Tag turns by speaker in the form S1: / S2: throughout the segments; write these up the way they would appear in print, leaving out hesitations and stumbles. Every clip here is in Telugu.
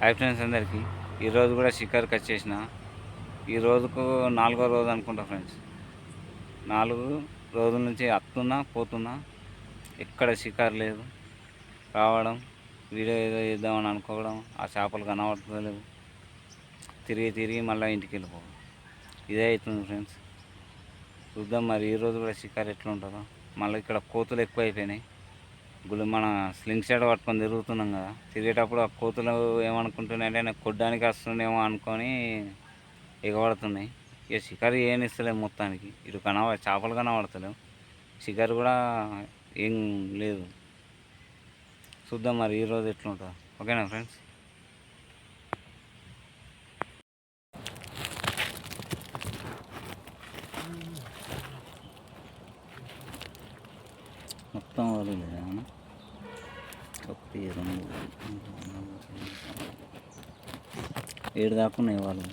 S1: హాయ్ ఫ్రెండ్స్ అందరికీ. ఈరోజు కూడా షికార్కి వచ్చేసిన. ఈ రోజుకు 4వ రోజు అనుకుంటా ఫ్రెండ్స్. 4 రోజుల నుంచి వస్తున్నా పోతున్నా, ఎక్కడ షికారు లేదు. రావడం, వీడియో ఏదో చేద్దామని అనుకోవడం, ఆ చేపలు కనబడతలేవు, తిరిగి తిరిగి మళ్ళీ ఇంటికి వెళ్ళిపోవడం, ఇదే అవుతుంది ఫ్రెండ్స్. చూద్దాం మరి ఈరోజు కూడా షికారు ఎట్లా ఉంటుందో. మళ్ళీ ఇక్కడ కోతులు ఎక్కువ అయిపోయినాయి. మన స్లింగ్ షాట్ పట్టుకొని తిరుగుతున్నాం కదా, తిరిగేటప్పుడు ఆ కోతులు ఏమనుకుంటున్నాయంటే నాకు కొట్టడానికి వస్తుందేమో అనుకొని ఎగబడుతున్నాయి. ఇక షికారు ఏం ఇస్తలేము మొత్తానికి. ఇటు చేపలు కనబడతలేవు, షికారు కూడా ఏం లేదు. చూద్దాం మరి ఈరోజు ఎట్లుంటుందో. ఓకేనా ఫ్రెండ్స్. మొత్తం వదిలేదు ఏమన్నా, 1 2 7 దాకా ఉన్నాయి వాళ్ళు.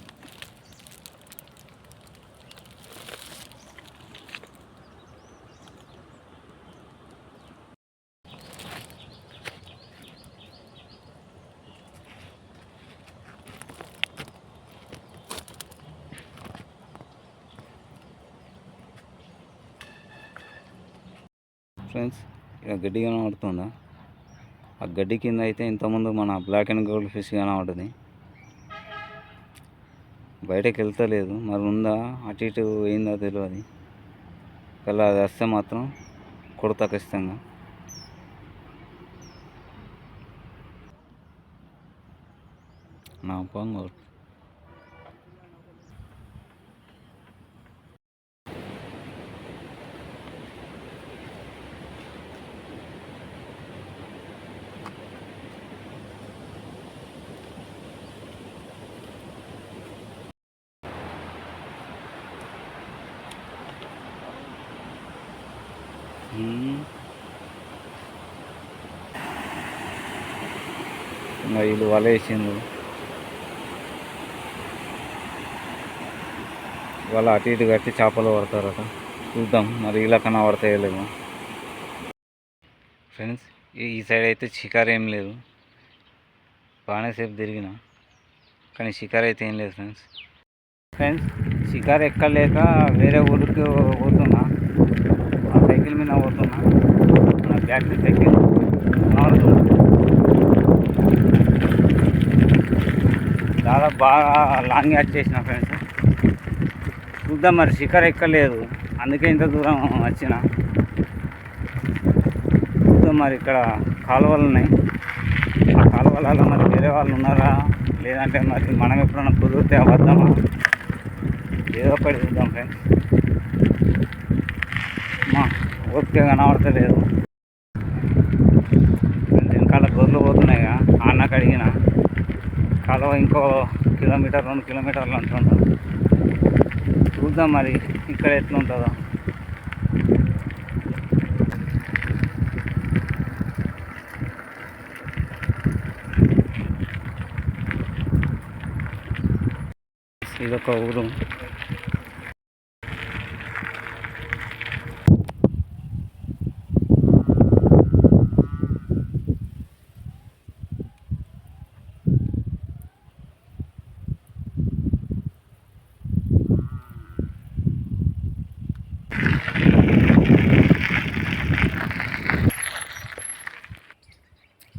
S1: ఫ్రెండ్స్ ఇక గడ్డి కనబడుతుందా? ఆ గడ్డి కింద అయితే ఇంతకుముందు మన బ్లాక్ అండ్ గోల్డ్ ఫిష్ కనబడుతుంది. బయటకు వెళ్తలేదు, మరి ఉందా అటు ఇటు ఏందో తెలియదు. అలా అది వస్తే మాత్రం కొడతా ఖచ్చితంగా. నా పొంగోడు ఇంకా వీళ్ళు వల వేసిండ్రు. వాళ్ళ అటు ఇటు కట్టి చేపలు పడతారట. చూద్దాం మరి ఇలా కన్నా పడతాయలేమో. ఫ్రెండ్స్ ఈ సైడ్ అయితే షికారు ఏం లేదు. బాగానే సేపు తిరిగిన కానీ షికారు అయితే ఏం లేదు ఫ్రెండ్స్. షికారు ఎక్కలేక వేరే ఊరికి పోతున్నా. ఆ సైకిల్ మీద పోతున్నా, నా బ్యాటరీ సైకిల్ మారుతున్నా. దాదాపు బాగా లాంగ్ యాడ్ చేసిన ఫ్రెండ్స్. చూద్దాం మరి షికారు ఎక్కలేదు, అందుకే ఇంత దూరం వచ్చిన. చూద్దాం మరి ఇక్కడ కాలువలు ఉన్నాయి, ఆ కాలువలలో మరి వేరే వాళ్ళు ఉన్నారా లేదంటే మరి మనం ఎప్పుడన్నా కుదిరితే అబద్ధమా ఏదో ఒకటి చూద్దాం ఫ్రెండ్స్. అమ్మా ఓపిక కనబడతలేదు. వెనకాల గొర్రెలు పోతున్నాయిగా, అన్నకు అడిగిన కాలువ ఇంకో 1 కిలోమీటర్ 2 కిలోమీటర్లు అంటున్నాం. చూద్దాం మరి ఇక్కడ ఎట్లుంటుందో. ఇదొక ఊరు.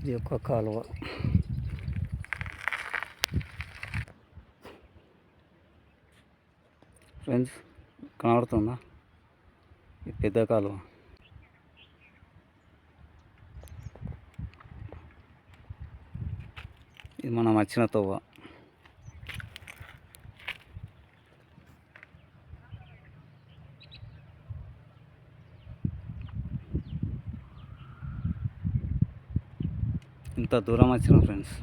S1: ఇది ఒక కాలువ. ఫ్రెండ్స్ కనబడుతుందా? ఇది పెద్ద కాలువ. ఇది మనం వచ్చిన తోవ. ఇంత దూరం వచ్చిన ఫ్రెండ్స్.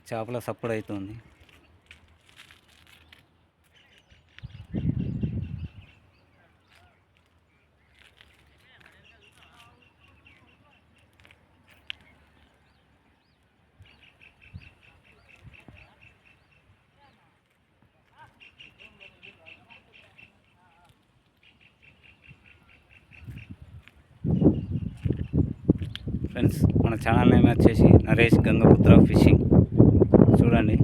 S1: చేపల సప్పుడు అవుతుంది. ఫ్రెండ్స్ మన ఛానల్ నేమ్ వచ్చేసి నరేష్ గంగపుత్ర ఫిషింగ్. చూడండి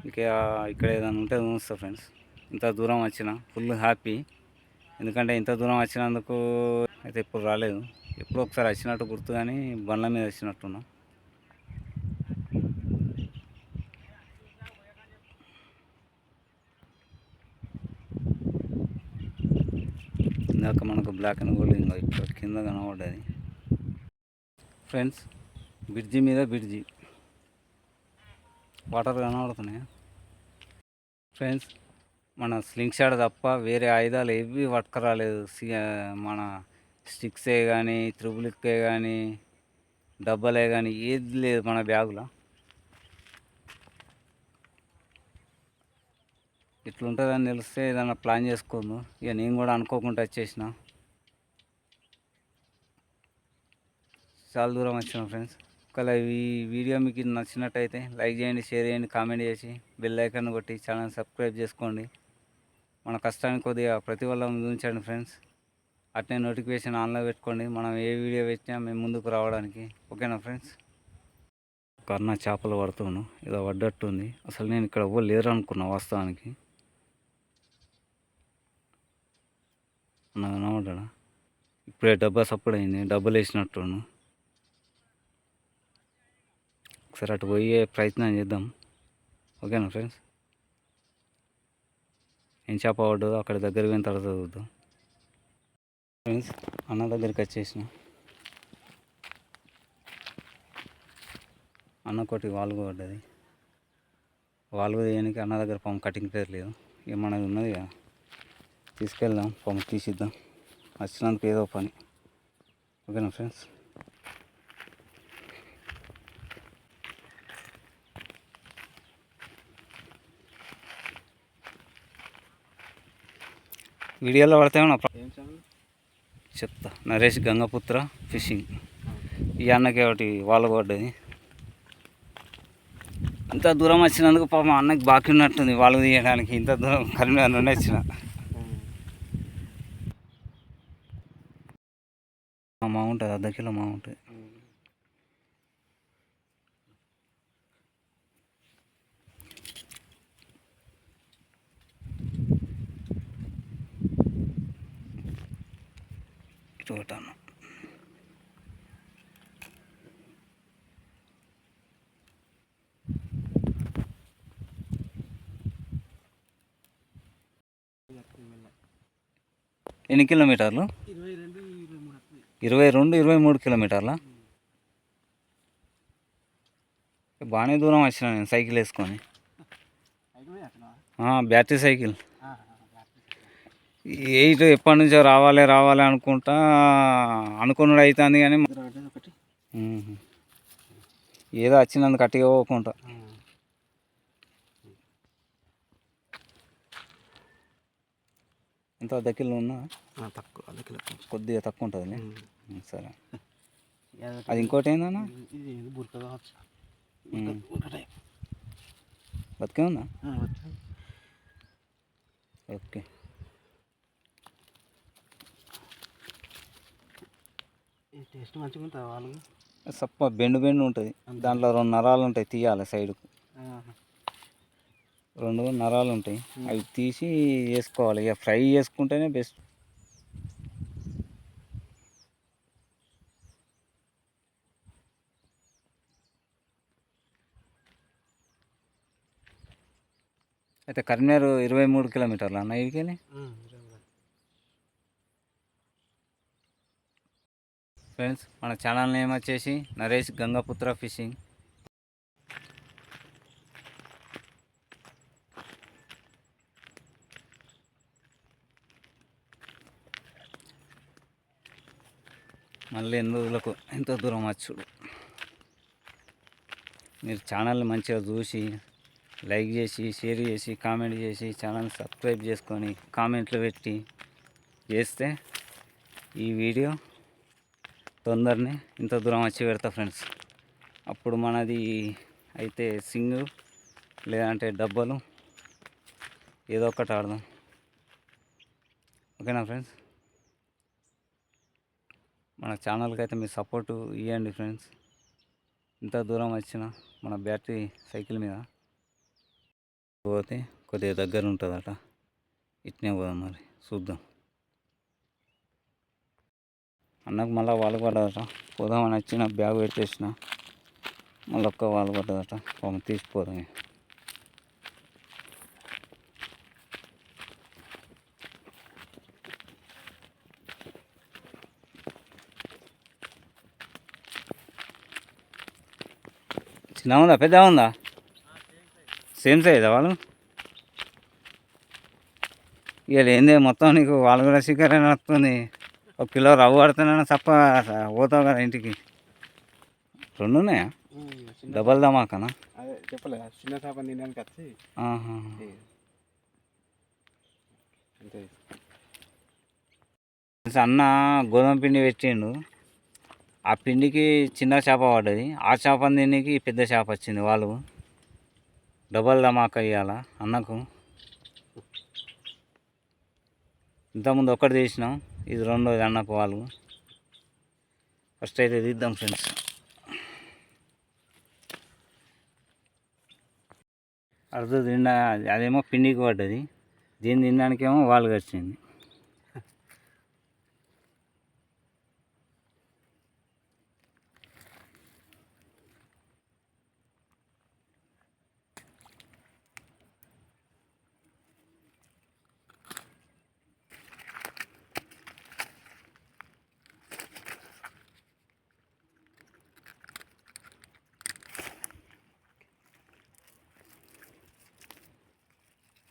S1: ఇంకా ఇక్కడ ఏదైనా ఉంటే చూస్తా ఫ్రెండ్స్. ఇంత దూరం వచ్చిన ఫుల్ హ్యాపీ, ఎందుకంటే ఇంత దూరం వచ్చినందుకు అయితే ఎప్పుడు రాలేదు. ఎప్పుడో ఒకసారి వచ్చినట్టు గుర్తు, కానీ బండ్ల మీద వచ్చినట్టున్నా. ఇందాక మనకు బ్లాక్ అండ్ గోల్డ్ ఇంకా ఇక్కడ కింద కనబడ్డది ఫ్రెండ్స్. బ్రిడ్జి మీద బ్రిడ్జి వాటర్ కనబడుతున్నాయి ఫ్రెండ్స్. మన స్లింగ్ షాట్ తప్ప వేరే ఆయుధాలు ఏవి పట్టుకురాలేదు. మన స్టిక్సే కానీ, త్రిబులిక్కే కానీ, డబ్బలే కానీ ఏది లేదు మన బ్యాగులో. ఇట్లుంటుందని తెలిస్తే ఏదైనా ప్లాన్ చేసుకోను. ఇక నేను కూడా అనుకోకుండా వచ్చేసిన. చాలా దూరం వచ్చిన ఫ్రెండ్స్. ఒకవేళ ఈ వీడియో మీకు నచ్చినట్టయితే లైక్ చేయండి, షేర్ చేయండి, కామెంట్ చేసి బెల్ ఐకాన్ కొట్టి ఛానల్ సబ్స్క్రైబ్ చేసుకోండి. మన కష్టానికి కొద్దిగా ప్రతిఫలం ఉంచండి ఫ్రెండ్స్. అట్నే నోటిఫికేషన్ ఆన్లో పెట్టుకోండి, మనం ఏ వీడియో పెట్టినా మేము ముందుకు రావడానికి. ఓకేనా ఫ్రెండ్స్. కర్ణ చేపలు పడుతున్నాను, ఏదో పడ్డట్టుంది. అసలు నేను ఇక్కడ ఎవ్వరు లేరు అనుకున్నా వాస్తవానికి. కనబడ్డా ఇప్పుడే డబ్బా సప్పుడు అయింది, డబ్బులు వేసినట్టును. ఒకసారి అటు పోయే ప్రయత్నం చేద్దాం. ఓకేనా ఫ్రెండ్స్. ఏం చేప పడ్డదో అక్కడ దగ్గర పోయిన తర్వాత చూద్దాం ఫ్రెండ్స్. అన్న దగ్గరికి వచ్చేసిన. అన్న ఒకటి వాల్గు పడ్డది. వాల్గు తీయడానికి అన్న దగ్గర పాము కటింగ్ పేరు లేదు. ఇక మనది ఉన్నది కదా, తీసుకెళ్దాం, పాము తీసిద్దాం. వచ్చినందుకు ఏదో పని. ఓకేనా ఫ్రెండ్స్. వీడియోలో పడితేమన్నా చెప్తా. నరేష్ గంగపుత్ర ఫిషింగ్. ఈ అన్నకి ఒకటి వాళ్ళు పడ్డది. ఇంత దూరం వచ్చినందుకు పాపం అన్నకి బాకీ ఉన్నట్టుంది వాళ్ళు తీయడానికి. ఇంత దూరం కరీంనగర్ నుండి వచ్చిన. మా ఉంటుంది, అర్ధ కిలో మా ఉంటుంది. చూడటాను ఎన్ని కిలోమీటర్లు? 22-23 కిలోమీటర్ల. బాగానే దూరం వచ్చిన నేను సైకిల్ వేసుకొని. Battery cycle. ఎప్పటి నుంచో రావాలి రావాలి అనుకుంటా అనుకున్నాడు అవుతుంది, కానీ ఏదో వచ్చినందుకు కట్టిగా పోకుండా. ఎంత అర్ధ కిలో ఉన్నా? తక్కువ, అర్ధ కిలో కొద్దిగా తక్కువ ఉంటుంది. సరే. అది ఇంకోటి ఏందన్నా? బతికే ఉందా? ఓకే. టేస్ట్ మంచిగా ఉంటుంది. వాళ్ళు సప్ప బెండు ఉంటుంది. దాంట్లో 2 నరాలు ఉంటాయి, తీయాలి సైడ్కు. 2 నరాలు ఉంటాయి, అవి తీసి వేసుకోవాలి. ఇక ఫ్రై చేసుకుంటేనే బెస్ట్. అయితే కరీంనగర్ 23 కిలోమీటర్లు అన్న ఇడికి వెళ్ళి. ఫ్రెండ్స్ మన ఛానల్ నేమ్ వచ్చేసి నరేష్ గంగపుత్ర ఫిషింగ్. మళ్ళీ 8 రోజులకు ఎంతో దూరం వచ్చుడు. మీరు ఛానల్ని మంచిగా చూసి లైక్ చేసి, షేర్ చేసి, కామెంట్ చేసి, ఛానల్ సబ్స్క్రైబ్ చేసుకొని కామెంట్లు పెట్టి చేస్తే ఈ వీడియో తొందరనే ఇంత దూరం వచ్చి పెడతా ఫ్రెండ్స్. అప్పుడు మనది అయితే సింగిల్ లేదంటే డబ్బలు ఏదో ఒకటి ఆడదాం. ఓకేనా ఫ్రెండ్స్. మన ఛానల్కి అయితే మీ సపోర్టు ఇవ్వండి ఫ్రెండ్స్. ఇంత దూరం వచ్చిన మన బ్యాటరీ సైకిల్ మీద పోతే కొద్దిగా దగ్గర ఉంటుందట. ఇట్నే పోదాం మరి చూద్దాం. అన్నకు మళ్ళీ వాళ్ళు పడ్డదట. పోదామని వచ్చిన బ్యాగ్ పెట్టేసిన మళ్ళీ ఒక్క వాళ్ళు పడ్డదట. పాపం తీసిపోదాం. చిన్న ఉందా పెద్ద ఉందా? సేమ్ సైజా వాళ్ళు? ఇక ఏందే మొత్తం నీకు వాళ్ళు కూడా చికెన్ వస్తుంది. 1 కిలో రవ్వ పడుతున్నా తప్ప పోతావు కదా ఇంటికి. 2 ఉన్నాయా? డబల్ ధమాకానా?
S2: అదే చెప్పలే చిన్న చేప తినడానికి వచ్చి
S1: అన్న గోధుమ పిండి పెట్టిండు. ఆ పిండికి చిన్న చేప పడ్డది. ఆ చేప తినికి పెద్ద చేప వచ్చింది. వాళ్ళు డబల్ ధమాకా ఇవ్వాల అన్నకు. ఇంతకుముందు ఒకటి తీసినాం, ఇది రెండోది అన్నకు వాళ్ళు. ఫస్ట్ అయితే తీద్దాం ఫ్రెండ్స్. అర్థం తిన్నా అదేమో పిండికి పడ్డది. దీన్ని తినడానికేమో వాళ్ళు వచ్చింది.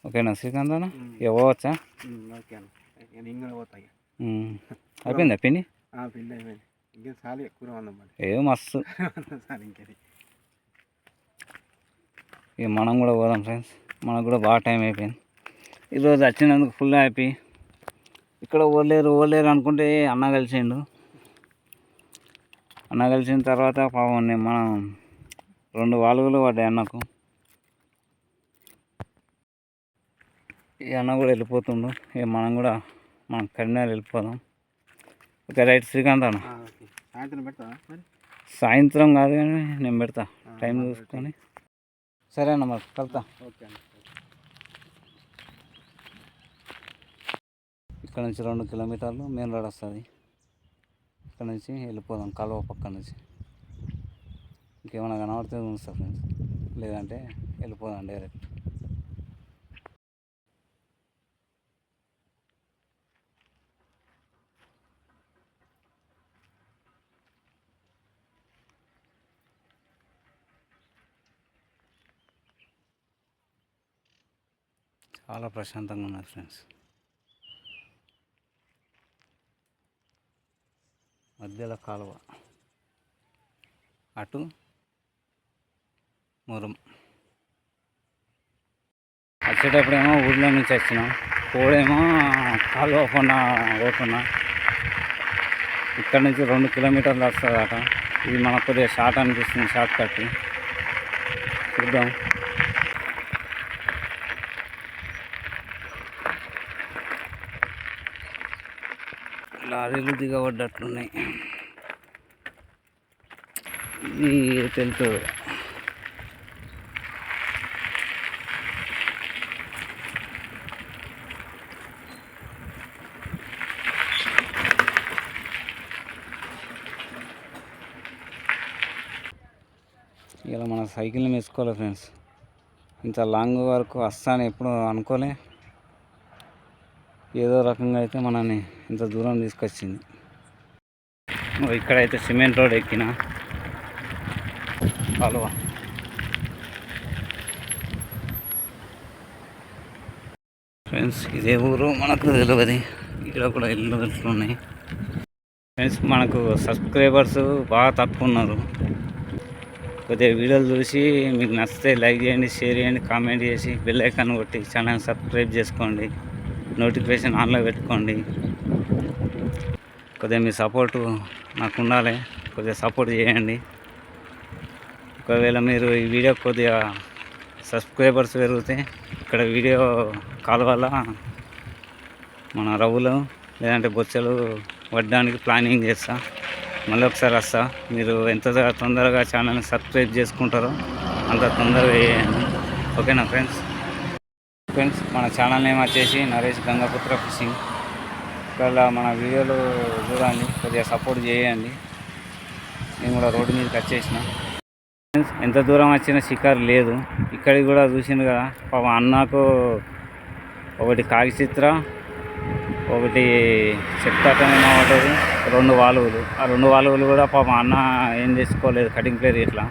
S1: ఓకేనా శ్రీకాంత్ అన్న? ఇవ్వచ్చా?
S2: ఓకే అన్న, నేను కూడా పోతాయి.
S1: అయిపోయిందా పిండి?
S2: పిండి అయిపోయింది. ఇంకా చాలు ఎక్కువ ఉందన్నమాట.
S1: ఏ మస్తు
S2: సార్ ఇంకేది.
S1: ఇక మనం కూడా పోదాం ఫ్రెండ్స్. మనకు కూడా బాగా టైం అయిపోయింది. ఈరోజు వచ్చినందుకు ఫుల్ హ్యాపీ. ఇక్కడ ఓలేరు అనుకుంటే అన్న కలిసిండు. అన్న కలిసిన తర్వాత పాపం మనం 2 వాలుగులు పడ్డాయి అన్నకు. ఈ అన్న కూడా వెళ్ళిపోతుండు. ఇక మనం కరీంనగర్ వెళ్ళిపోదాం. ఓకే రైట్ శ్రీకాంత్ అన్న.
S2: సాయంత్రం పెడతా మరి?
S1: సాయంత్రం కాదు కానీ నేను పెడతా టైం చూసుకొని. సరే అన్న మరి కలుతా.
S2: ఓకే అన్న.
S1: ఇక్కడ నుంచి 2 కిలోమీటర్లు మెయిన్ రోడ్ వస్తుంది. ఇక్కడ నుంచి వెళ్ళిపోదాం కాలువ పక్క నుంచి. ఇంకేమైనా కనబడితే చూస్తా ఫ్రెండ్స్, లేదంటే వెళ్ళిపోదాం డైరెక్ట్. చాలా ప్రశాంతంగా ఉన్నది ఫ్రెండ్స్. మధ్యలో కాలువ, అటు మురం. వచ్చేటప్పుడేమో ఊళ్ళో నుంచి వచ్చినాం, పోడేమో కాలువ కొండ పోతున్నా. ఇక్కడ నుంచి 2 కిలోమీటర్లు వస్తుంది అట. ఇది మనకు కొద్దిగా షార్ట్ అనిపిస్తుంది, షార్ట్ కట్. చూద్దాం. లారీలు దిగబడ్డట్లున్నాయి. తెలుస్తుంది. ఇలా మన సైకిల్ని వేసుకోవాలి ఫ్రెండ్స్. ఇంత లాంగ్ వరకు వస్తాను ఎప్పుడు అనుకోలే. ఏదో రకంగా అయితే మనల్ని ఇంత దూరం తీసుకొచ్చింది. ఇక్కడైతే సిమెంట్ రోడ్ ఎక్కిన కాలువ. ఫ్రెండ్స్ ఇదే ఊరు మనకు తెలియదు. ఇక్కడ కూడా ఇల్లు ఉన్నాయి ఫ్రెండ్స్. మనకు సబ్స్క్రైబర్స్ బాగా తక్కువ ఉన్నారు. కొద్దిగా వీడియోలు చూసి మీకు నచ్చితే లైక్ చేయండి, షేర్ చేయండి, కామెంట్ చేసి బెల్ ఐకాన్ కొట్టి ఛానల్ సబ్స్క్రైబ్ చేసుకోండి, నోటిఫికేషన్ ఆన్లో పెట్టుకోండి. కొద్దిగా మీ సపోర్టు నాకు ఉండాలి, కొద్దిగా సపోర్ట్ చేయండి. ఒకవేళ మీరు ఈ వీడియో కొద్దిగా సబ్స్క్రైబర్స్ పెరిగితే ఇక్కడ వీడియో కాల్ వల్ల మన రవ్వులు లేదంటే బొచ్చలు పడడానికి ప్లానింగ్ చేస్తా. మళ్ళీ ఒకసారి వస్తా. మీరు ఎంత తొందరగా ఛానల్ని సబ్స్క్రైబ్ చేసుకుంటారో అంత తొందరగా చేయండి. ఓకేనా ఫ్రెండ్స్? మన ఛానల్ నేమ్ వచ్చేసి నరేష్ గంగపుత్ర ఫిషింగ్. ఇక్కడ మన వీడియోలు చూడండి, కొద్దిగా సపోర్ట్ చేయండి. నేను కూడా రోడ్డు మీదకి వచ్చేసిన. ఫ్రెండ్స్, ఎంత దూరం వచ్చినా షికారు లేదు. ఇక్కడికి కూడా చూసింది కదా, పాపం అన్నకు ఒకటి కాగిచిత్ర, ఒకటి చెప్తాటనే ఉంటుంది, 2 వాలువులు. ఆ 2 వాలువులు కూడా పాపం అన్న ఏం చేసుకోలేదు, కటింగ్ ప్లేర్ ఇట్లా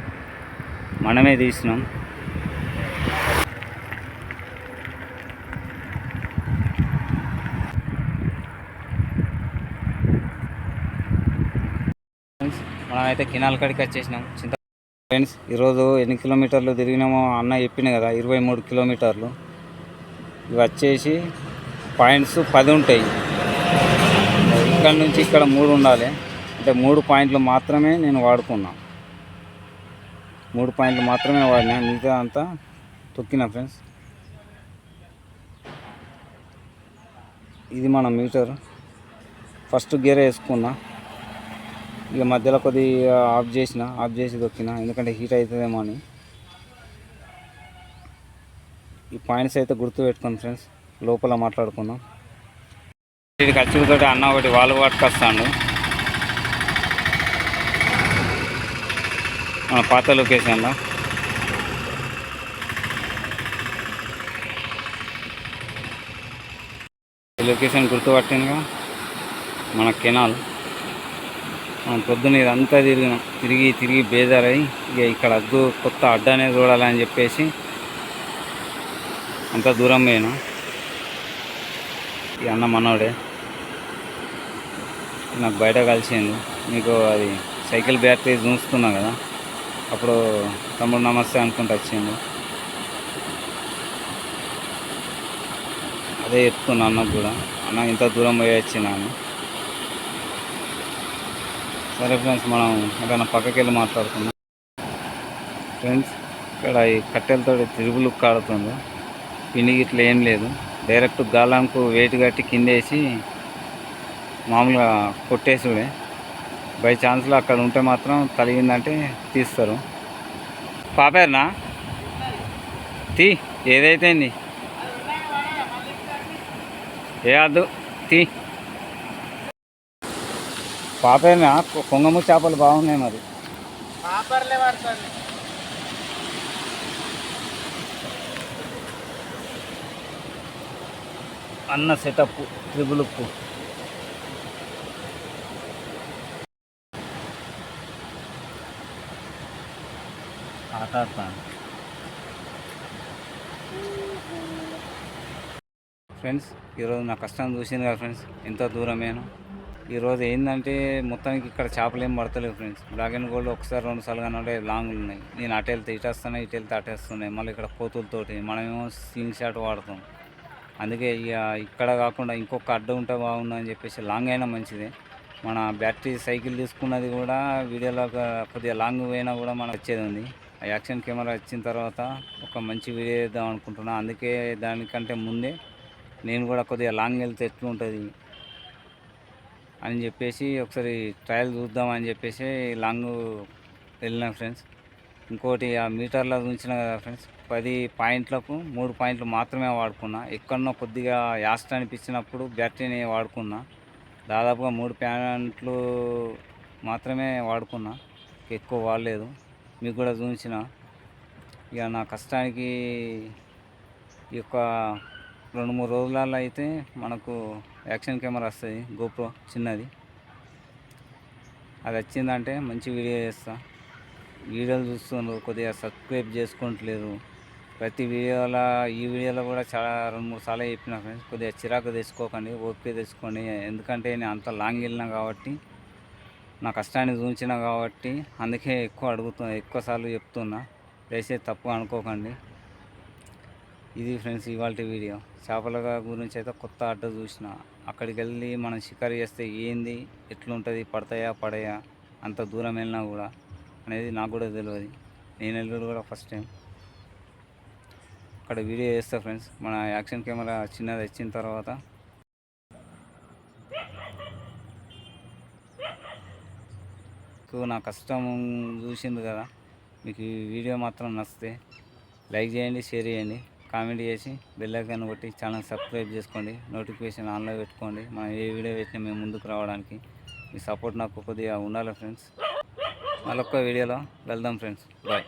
S1: మనమే తీసినాం. ఫ్రెండ్స్, మనమైతే కినాల కాడికి వచ్చేసినాం. ఫ్రెండ్స్, ఈరోజు ఎన్ని కిలోమీటర్లు తిరిగినామో అన్న చెప్పింది కదా, 23 కిలోమీటర్లు. ఇవి వచ్చేసి పాయింట్స్ 10 ఉంటాయి. ఇక్కడ నుంచి ఇక్కడ 3 ఉండాలి. అంటే 3 పాయింట్లు మాత్రమే నేను వాడుకున్నా. 3 పాయింట్లు మాత్రమే వాడినా, మిగతా అంతా తొక్కిన. ఫ్రెండ్స్, ఇది మన మీటర్. ఫస్ట్ గేర్ వేసుకున్నా, ఇక మధ్యలో కొద్దిగా ఆఫ్ చేసి తొక్కిన, ఎందుకంటే హీట్ అవుతుందేమో అని. ఈ పాయింట్స్ అయితే గుర్తు పెట్టుకోండి ఫ్రెండ్స్, లోపల మాట్లాడుకుందాం. ఇది ఖర్చులతో అన్న ఒకటి వాళ్ళు పట్టుకొస్తాడు. మన పాత లొకేషన్లో ఈ లొకేషన్ గుర్తుపట్టినగా మన కెనాల్. మనం పొద్దున్న ఇదంతా తిరిగి బేజారై ఇక ఇక్కడ కొత్త అడ్డ అనేది చూడాలని చెప్పేసి అంత దూరం పోయినా. ఈ అన్న మనోడే నాకు బయట కలిసిండు. మీకు అది సైకిల్ బ్యాటరీ చూస్తున్నా కదా, అప్పుడు తమ్ముడు నమస్తే అనుకుంటూ వచ్చిండు. అదే చెప్తున్నా అన్నకు కూడా, అన్న ఇంత దూరం పోయి వచ్చినాను. సరే ఫ్రెండ్స్, మనం ఏదైనా పక్కకి వెళ్ళి మాట్లాడుకుందాం. ఫ్రెండ్స్, ఇక్కడ ఈ కట్టెలతో తిరుగులు కాడుతుంది. పిండి గిట్ల ఏం లేదు, డైరెక్ట్ గాలంకు వెయిట్ కట్టి కిందేసి మామూలుగా కొట్టేసుడే. బై ఛాన్స్లో అక్కడ ఉంటే మాత్రం తలిగిందంటే తీస్తారు. పాపేరునా తీ, ఏదైతే ఏ అద్దు తీ. పాపేరునా కొంగము చేపలు బాగున్నాయి మరి. అన్న సెటప్ ట్రిబుల్ ఉప్పు. ఆటాడతాను. ఫ్రెండ్స్, ఈరోజు నా కష్టం చూసింది కదా ఫ్రెండ్స్, ఎంత దూరమేను. ఈరోజు ఏంటంటే మొత్తానికి ఇక్కడ చేపలు ఏం పడతలేవు ఫ్రెండ్స్. బ్లాక్ అండ్ గోల్డ్ ఒకసారి 2 సార్లు కానీ లాంగ్లు ఉన్నాయి. నేను అటు వెళ్తే ఇటు వస్తున్నాయి, ఇటు వెళ్తే అటు వస్తున్నాయి. మళ్ళీ ఇక్కడ కోతులతోటి మనమేమో స్లింగ్ షాట్ వాడతాం. అందుకే ఇక ఇక్కడ కాకుండా ఇంకొక అడ్డ ఉంటే బాగుందని చెప్పేసి లాంగ్ అయినా మంచిదే. మన బ్యాటరీ సైకిల్ తీసుకున్నది కూడా వీడియోలో కొద్దిగా లాంగ్ పోయినా కూడా మనకు వచ్చేది ఉంది. ఆ యాక్షన్ కెమెరా వచ్చిన తర్వాత ఒక మంచి వీడియో చేద్దాం అనుకుంటున్నా. అందుకే దానికంటే ముందే నేను కూడా కొద్దిగా లాంగ్ వెళ్తే ఎట్లుంటుంది అని చెప్పేసి ఒకసారి ట్రయల్ చూద్దామని చెప్పేసి లాంగ్ వెళ్ళినా ఫ్రెండ్స్. ఇంకోటి ఆ మీటర్లో ఉంచిన కదా ఫ్రెండ్స్, 10 పాయింట్లకు 3 పాయింట్లు మాత్రమే వాడుకున్నా. ఎక్కడనో కొద్దిగా యాస్ట్ అనిపించినప్పుడు బ్యాటరీని వాడుకున్నా. దాదాపుగా 3 పాయింట్లు మాత్రమే వాడుకున్నా, ఎక్కువ వాడలేదు. మీకు కూడా చూపించిన. ఇక నా కష్టానికి ఈ యొక్క 2-3 రోజులలో అయితే మనకు యాక్షన్ కెమెరా వస్తుంది, గోప్రో చిన్నది. అది వచ్చిందంటే మంచి వీడియో చేస్తా. వీడియోలు చూస్తున్నారు, కొద్దిగా సబ్స్క్రైబ్ చేసుకుంటలేరు. ప్రతి వీడియోలో ఈ వీడియోలో కూడా చాలా 2-3 సార్లు చెప్పిన ఫ్రెండ్స్, కొద్దిగా చిరాకు తెచ్చుకోకండి, ఓపిక తెచ్చుకోండి. ఎందుకంటే నేను అంత లాంగ్ వెళ్ళినా కాబట్టి, నా కష్టాన్ని చూపించిన కాబట్టి, అందుకే ఎక్కువ సార్లు చెప్తున్నా. దయచేసి తప్పు అనుకోకండి. ఇది ఫ్రెండ్స్ ఇవాళ వీడియో. చేపల గురించి అయితే కొత్త అడ్డ చూసిన. అక్కడికి వెళ్ళి మనం షికారు చేస్తే ఏంది, ఎట్లుంటుంది, పడతాయా పడయా, అంత దూరం వెళ్ళినా కూడా అనేది నాకు కూడా తెలియదు. నేను వెళ్ళడం కూడా ఫస్ట్ టైం. అక్కడ వీడియో చేస్తా ఫ్రెండ్స్, మన యాక్షన్ కెమెరా చిన్నది వచ్చిన తర్వాత. మీకు నా కష్టం చూసింది కదా, మీకు ఈ వీడియో మాత్రం నచ్చితే లైక్ చేయండి, షేర్ చేయండి, కామెంట్ చేసి బెల్ ఐకాన్ కొట్టి ఛానల్ సబ్స్క్రైబ్ చేసుకోండి, నోటిఫికేషన్ ఆన్లో పెట్టుకోండి. మనం ఏ వీడియో పెట్టినా మేము ముందుకు రావడానికి మీ సపోర్ట్ నాకు కొద్దిగా ఉండాలి ఫ్రెండ్స్. మరొక వీడియోలో వెళ్దాం ఫ్రెండ్స్. బాయ్.